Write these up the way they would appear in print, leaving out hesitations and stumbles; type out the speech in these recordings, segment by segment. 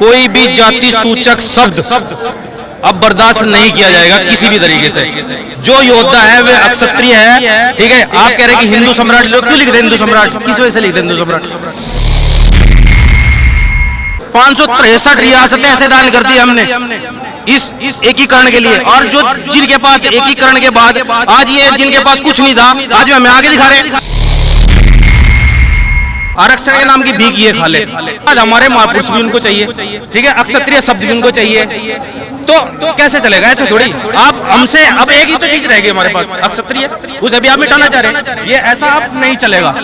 कोई भी जाति सूचक शब्द अब बर्दाश्त नहीं किया जाएगा किसी भी तरीके से। जो योद्धा है वे अक्षत्रिय है, ठीक है। आप कह रहे हैं कि हिंदू सम्राट लोग क्यों लिखते हैं हिंदू सम्राट, किस वजह से लिखते हैं हिंदू सम्राट? 563 रियासतें ऐसे दान कर दी हमने इस एकीकरण के लिए, और जो जिनके पास एकीकरण के बाद आज ये जिनके पास कुछ नहीं था, आज हमें आगे दिखा रहे हैं। आरक्षण के नाम की भीख ये खा ले। आज हमारे महापुरुष भी उनको चाहिए, ठीक है, अक्षत्रिय शब्द भी उनको चाहिए, तो कैसे चलेगा? ऐसे थोड़ी। आप हमसे अब एक ही तो चीज रहेगी हमारे पास, अक्षत्रिय, उसे भी आप मिटाना चाह रहे हैं, ये ऐसा आप नहीं चलेगा।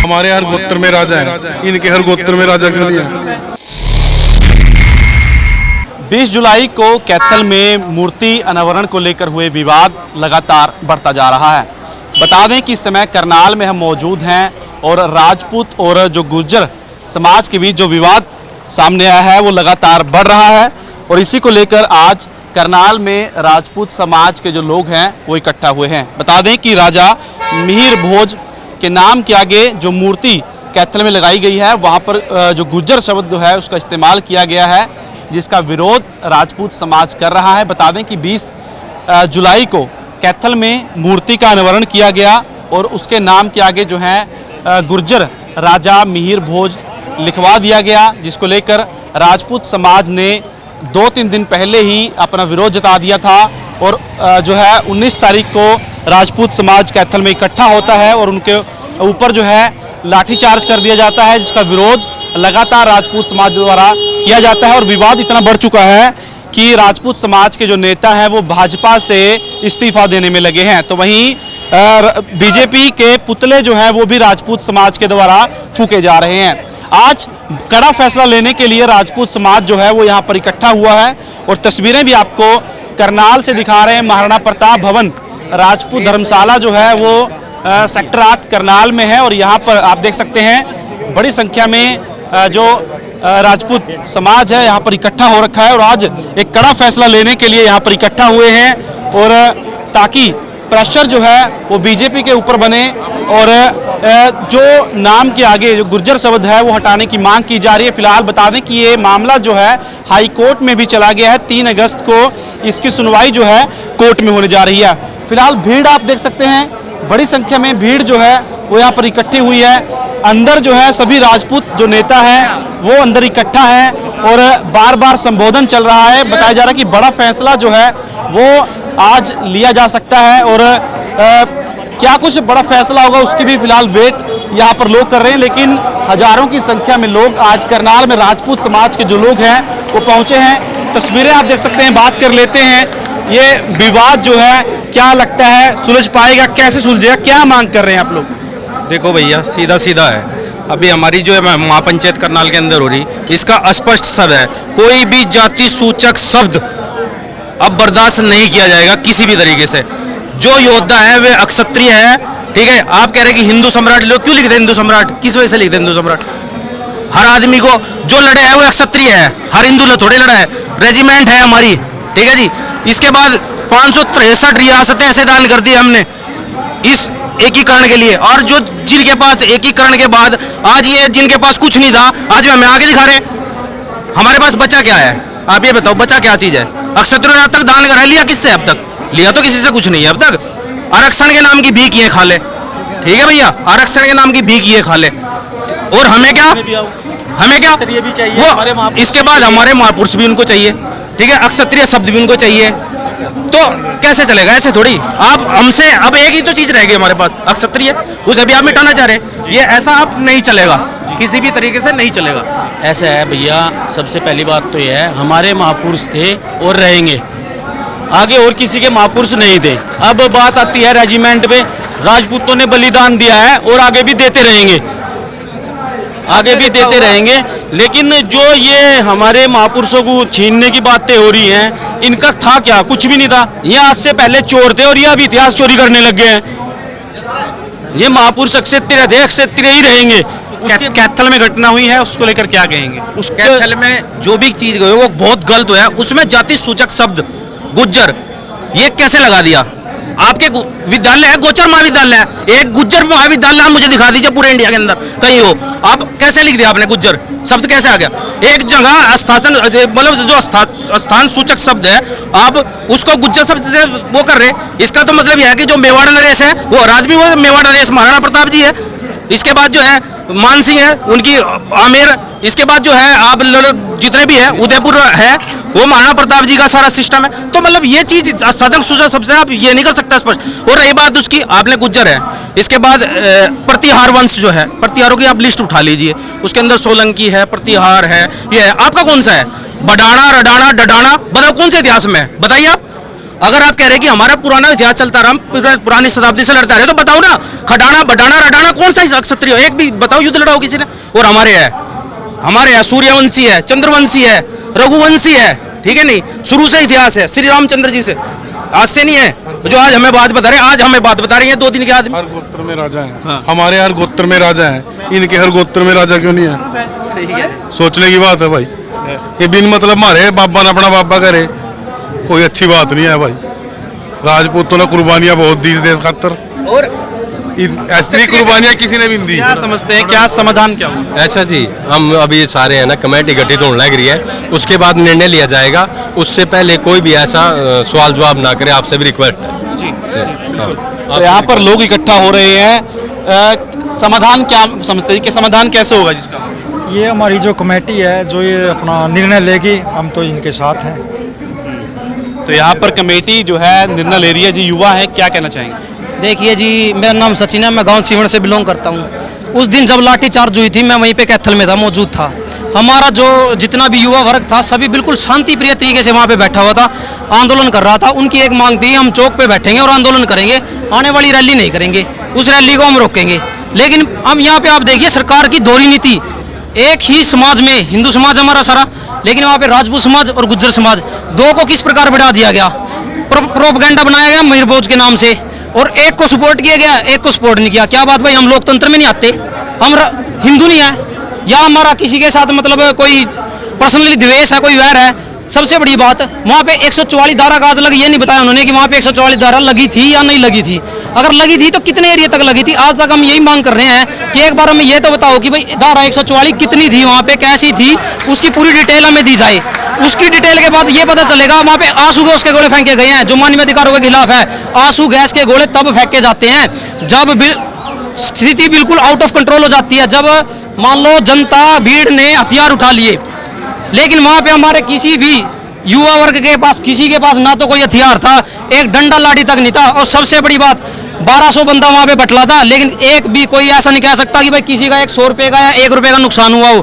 हमारे हर गोत्र में राजा है, इनके हर गोत्र में राजा क्यों नहीं है? 20 जुलाई को कैथल में मूर्ति अनावरण को लेकर हुए विवाद लगातार बढ़ता जा रहा है। बता दें कि इस समय करनाल में हम मौजूद हैं और राजपूत और जो गुर्जर समाज के बीच जो विवाद सामने आया है वो लगातार बढ़ रहा है, और इसी को लेकर आज करनाल में राजपूत समाज के जो लोग हैं वो इकट्ठा हुए हैं। बता दें कि राजा मिहिर भोज के नाम के आगे जो मूर्ति कैथल में लगाई गई है वहाँ पर जो गुर्जर शब्द जो है उसका इस्तेमाल किया गया है, जिसका विरोध राजपूत समाज कर रहा है। बता दें कि 20 जुलाई को कैथल में मूर्ति का अनावरण किया गया और उसके नाम के आगे जो है गुर्जर राजा मिहिर भोज लिखवा दिया गया, जिसको लेकर राजपूत समाज ने 2-3 दिन पहले ही अपना विरोध जता दिया था। और जो है 19 तारीख को राजपूत समाज कैथल में इकट्ठा होता है और उनके ऊपर जो है लाठीचार्ज कर दिया जाता है, जिसका विरोध लगातार राजपूत समाज द्वारा किया जाता है। और विवाद इतना बढ़ चुका है कि राजपूत समाज के जो नेता हैं वो भाजपा से इस्तीफा देने में लगे हैं, तो वहीं बीजेपी के पुतले जो हैं वो भी राजपूत समाज के द्वारा फूके जा रहे हैं। आज कड़ा फैसला लेने के लिए राजपूत समाज जो है वो यहाँ पर इकट्ठा हुआ है, और तस्वीरें भी आपको करनाल से दिखा रहे हैं। महाराणा प्रताप भवन राजपूत धर्मशाला जो है वो सेक्टर 8 करनाल में है, और यहाँ पर आप देख सकते हैं बड़ी संख्या में जो राजपूत समाज है यहाँ पर इकट्ठा हो रखा है, और आज एक कड़ा फैसला लेने के लिए यहाँ पर इकट्ठा हुए हैं, और ताकि प्रेशर जो है वो बीजेपी के ऊपर बने, और जो नाम के आगे जो गुर्जर शब्द है वो हटाने की मांग की जा रही है। फिलहाल बता दें कि ये मामला जो है हाई कोर्ट में भी चला गया है। 3 अगस्त को इसकी सुनवाई जो है कोर्ट में होने जा रही है। फिलहाल भीड़ आप देख सकते हैं, बड़ी संख्या में भीड़ जो है वो यहाँ पर इकट्ठी हुई है। अंदर जो है सभी राजपूत जो नेता हैं वो अंदर इकट्ठा है, और बार बार संबोधन चल रहा है। बताया जा रहा है कि बड़ा फैसला जो है वो आज लिया जा सकता है, और क्या कुछ बड़ा फैसला होगा उसकी भी फिलहाल वेट यहाँ पर लोग कर रहे हैं। लेकिन हजारों की संख्या में लोग आज करनाल में राजपूत समाज के जो लोग हैं वो पहुँचे हैं। तस्वीरें आप देख सकते हैं, बात कर लेते हैं। ये विवाद जो है क्या लगता है सुलझ पाएगा, कैसे सुलझेगा, क्या मांग कर रहे हैं आप लोग? देखो भैया, सीधा सीधा है। अभी हमारी जो है महापंचायत करनाल के अंदर हो रही, इसका स्पष्ट शब्द है, कोई भी जाति सूचक शब्द अब बर्दाश्त नहीं किया जाएगा किसी भी तरीके से। जो योद्धा है वे अक्षत्रिय है, ठीक है। आप कह रहे हैं कि हिंदू सम्राट लोग क्यों लिखते हैं हिंदू सम्राट, किस वजह से लिखते हैं हिंदू सम्राट? हर आदमी को जो लड़े है वो अक्षत्रिय है, हर हिंदू ने थोड़ी लड़ा है। रेजिमेंट है हमारी, ठीक है जी। इसके बाद 563 रियासतें ऐसे दान कर दी हमने इस एकीकरण के लिए, और जो जिनके पास एकीकरण के बाद आज ये जिनके पास कुछ नहीं था, आज हमें आगे दिखा रहे हैं। हमारे पास बचा क्या है? आप ये बताओ, बचा क्या चीज है? अक्षत्रियों ने अब तक दान करा लिया किससे? अब तक लिया तो किसी से कुछ नहीं है अब तक। आरक्षण के नाम की भीख ये खा ले, ठीक है भैया, आरक्षण के नाम की भीख ये खा ले। और हमें क्या भी चाहिए, वो इसके बाद हमारे महापुरुष भी उनको चाहिए, ठीक है, अक्षत्रिय शब्द भी उनको चाहिए, तो कैसे चलेगा? ऐसे थोड़ी। आप हमसे अब एक ही तो चीज रहेगी हमारे पास, अक्षत्रिय, उसे भी आप मिटाना चाह रहे हैं, ये ऐसा आप नहीं चलेगा, किसी भी तरीके से नहीं चलेगा। ऐसा है भैया, सबसे पहली बात तो यह है हमारे महापुरुष थे और रहेंगे, आगे और किसी के महापुरुष नहीं थे। अब बात आती है रेजिमेंट पे, राजपूतों ने बलिदान दिया है और आगे भी देते रहेंगे, लेकिन जो ये हमारे महापुरुषों को छीनने की बातें हो रही हैं, इनका था क्या? कुछ भी नहीं था। ये आज से पहले चोर थे और ये अभी इतिहास चोरी करने लग गए हैं। ये महापुरुष क्षत्रिय थे, क्षत्रिय ही रहेंगे। कैथल में घटना हुई है, उसको लेकर क्या कहेंगे? उस कैथल में जो भी चीज गई वो बहुत गलत हुआ है। उसमें जाति सूचक शब्द गुज्जर ये कैसे लगा दिया? आपके विद्यालय है, गोचर महाविद्यालय है, एक गुज्जर महाविद्यालय आप मुझे दिखा दीजिए पूरे इंडिया के अंदर कहीं हो। आप कैसे लिख दिया आपने गुज्जर शब्द कैसे आ गया? एक जगह स्थान मतलब जो स्थान सूचक शब्द है आप उसको गुज्जर शब्द से वो कर रहे। इसका तो मतलब यह है कि जो मेवाड़ नरेश है वो राजवी, वो मेवाड़ नरेश महाराणा प्रताप जी है। इसके बाद जो है मान सिंह है, उनकी आमेर। इसके बाद जो है आप जितने भी है उदयपुर है, वो महाराणा प्रताप जी का सारा सिस्टम है। तो मतलब ये चीज साधक सूचक सबसे आप ये नहीं कर सकते स्पष्ट। और रही बात उसकी, आपने गुज्जर है, इसके बाद प्रतिहार वंश जो है, प्रतिहारों की आप लिस्ट उठा लीजिए, उसके अंदर सोलंकी है, प्रतिहार है, ये है। आपका कौन सा है? बडाना, रडाना, डडाना, बताओ कौन से इतिहास में है? बताइए आप। अगर आप कह रहे हैं कि हमारा पुराना इतिहास चलता रहा, हम पुरानी शताब्दी से लड़ते रहे, तो बताओ ना, खडाना, बडाना, रडाना कौन सा क्षत्रिय? एक भी बताओ युद्ध लड़ा हो किसी ने? और हमारे है सूर्यवंशी है, चंद्रवंशी है, रघुवंशी है, ठीक है नहीं, शुरू से इतिहास है श्री रामचंद्र जी से, आज से नहीं है। जो आज हमें बात बता रहे हैं, आज हमें बात बता रहे हैं 2 दिन के आदमी। हर गोत्र में राजा है, हमारे हर गोत्र में राजा है, इनके हर गोत्र में राजा क्यों नहीं है? सही है। सोचने की बात है भाई, ये बिन मतलब मारे बाबा ने अपना बाबा करे, कोई अच्छी बात नहीं है भाई। राजपूतों ने कुर्बानियां बहुत दी इस देश खातर, और ऐसी कुर्बानियां किसी ने भी नहीं दी। क्या समझते हैं, क्या समाधान क्या होगा? ऐसा जी, हम अभी सारे है ना कमेटी गठित होने लग रही है, उसके बाद निर्णय लिया जाएगा। उससे पहले कोई भी ऐसा सवाल जवाब ना करे, आपसे भी रिक्वेस्ट है जी। हाँ। तो यहाँ पर लोग इकट्ठा हो रहे हैं, समाधान क्या समझते हैं कि समाधान कैसे होगा जिसका? ये हमारी जो कमेटी है जो ये अपना निर्णय लेगी, हम तो इनके साथ हैं। तो यहाँ पर कमेटी जो है निर्णय ले रही है जी, युवा है, क्या कहना चाहेंगे? देखिए जी, मेरा नाम सचिन है, मैं गांव सीवण से बिलोंग करता हूं। उस दिन जब लाठीचार्ज हुई थी, मैं वहीं पे कैथल में था, मौजूद था। हमारा जो जितना भी युवा वर्ग था, सभी बिल्कुल शांति प्रिय तरीके से वहाँ पे बैठा हुआ था, आंदोलन कर रहा था। उनकी एक मांग थी, हम चौक पे बैठेंगे और आंदोलन करेंगे, आने वाली रैली नहीं करेंगे, उस रैली को हम रोकेंगे। लेकिन हम यहाँ पे आप देखिए सरकार की दोहरी नीति, एक ही समाज में, हिंदू समाज हमारा सारा, लेकिन वहाँ पे राजपूत समाज और गुज्जर समाज, दो को किस प्रकार बढ़ा दिया गया, प्रोपगेंडा बनाया गया मीर भोज के नाम से, और एक को सपोर्ट किया गया, एक को सपोर्ट नहीं किया। क्या बात भाई, हम लोकतंत्र में नहीं आते? हम हिंदू नहीं है, या हमारा किसी के साथ मतलब कोई पर्सनली द्वेष है, कोई वैर है? सबसे बड़ी बात, वहाँ पे 144 धारा का आज लग, ये नहीं बताया उन्होंने कि वहाँ पे 144 धारा लगी थी या नहीं लगी थी। अगर लगी थी तो कितने एरिया तक लगी थी? आज तक हम यही मांग कर रहे हैं कि एक बार हमें ये तो बताओ कि भाई धारा 144 कितनी थी, वहाँ पे कैसी थी, उसकी पूरी डिटेल हमें दी जाए। उसकी डिटेल के बाद ये पता चलेगा। वहाँ पे आंसू गैस के गोले फेंके गए हैं जो मानवाधिकारों के खिलाफ है। आंसू गैस के गोले तब फेंके जाते हैं जब स्थिति बिल्कुल आउट ऑफ कंट्रोल हो जाती है, जब मान लो जनता भीड़ ने हथियार उठा लिए। लेकिन वहाँ पे हमारे किसी भी युवा वर्ग के पास, किसी के पास ना तो कोई हथियार था, एक डंडा लाठी तक नहीं था। और सबसे बड़ी बात, 1200 बंदा वहाँ पे बटला था, लेकिन एक भी कोई ऐसा नहीं कह सकता कि भाई किसी का 100 रुपये का या 1 रुपये का नुकसान हुआ हो।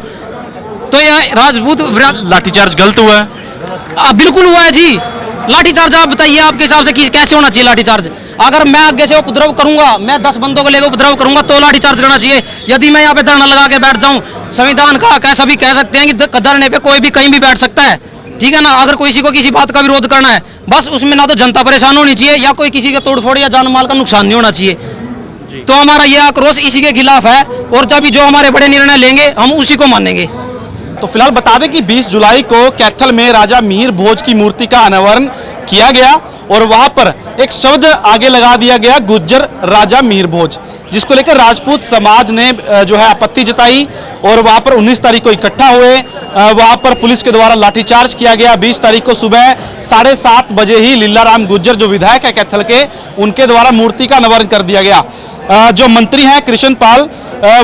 तो ये राजपूत लाठीचार्ज गलत हुआ है? बिल्कुल हुआ है जी। लाठीचार्ज आप बताइए, आपके हिसाब से कैसे होना चाहिए लाठीचार्ज? अगर मैं आगे से उपद्रव करूंगा, मैं 10 बंदों को लेकर उपद्रव करूंगा तो लाठीचार्ज करना चाहिए। यदि मैं यहाँ पे धरना लगा के बैठ जाऊं, संविधान का कैसा भी कह सकते हैं कि धरने पे कोई भी कहीं भी बैठ सकता है, ठीक है ना? अगर किसी को किसी बात का विरोध करना है, बस उसमें ना तो जनता परेशान होनी चाहिए या कोई किसी का तोड़फोड़ या जान माल का नुकसान नहीं होना चाहिए। तो हमारा ये आक्रोश इसी के खिलाफ है, और जब भी जो हमारे बड़े निर्णय लेंगे हम उसी को मानेंगे। तो फिलहाल बता दें कि 20 जुलाई को कैथल में राजा मिहिर भोज की मूर्ति का अनावरण किया गया, और वहां पर एक शब्द आगे लगा दिया गया, गुज्जर राजा मिहिर भोज, जिसको लेकर राजपूत समाज ने जो है आपत्ति जताई। और वहां पर 19 तारीख को इकट्ठा हुए, वहां पर पुलिस के द्वारा लाठीचार्ज किया गया। 20 तारीख को सुबह 7:30 बजे ही लीलाराम गुज्जर जो विधायक है कैथल के, उनके द्वारा मूर्ति का अनावरण कर दिया गया। जो मंत्री हैं कृष्ण पाल,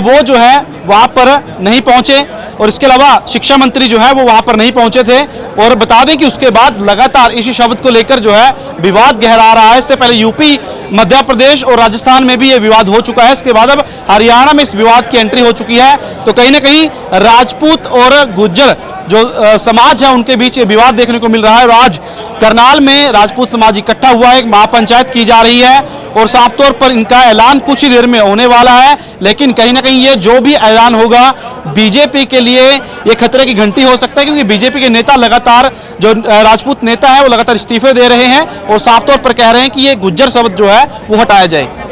वो जो है वहां पर नहीं पहुंचे, और इसके अलावा शिक्षा मंत्री जो है वो वहां पर नहीं पहुंचे थे। और बता दें कि उसके बाद लगातार इसी शब्द को लेकर जो है विवाद गहरा रहा है। इससे पहले यूपी, मध्य प्रदेश और राजस्थान में भी ये विवाद हो चुका है। इसके बाद अब हरियाणा में इस विवाद की एंट्री हो चुकी है। तो कहीं ना कहीं राजपूत और गुज्जर जो समाज है उनके बीच ये विवाद देखने को मिल रहा है। और आज करनाल में राजपूत समाज इकट्ठा हुआ है, एक महापंचायत की जा रही है, और साफ तौर पर इनका ऐलान कुछ ही देर में होने वाला है। लेकिन कहीं ना कहीं ये जो भी ऐलान होगा बीजेपी के लिए ये खतरे की घंटी हो सकता है, क्योंकि बीजेपी के नेता लगातार, जो राजपूत नेता है वो लगातार इस्तीफे दे रहे हैं और साफ तौर पर कह रहे हैं कि ये गुज्जर शब्द जो है वो हटाया जाए।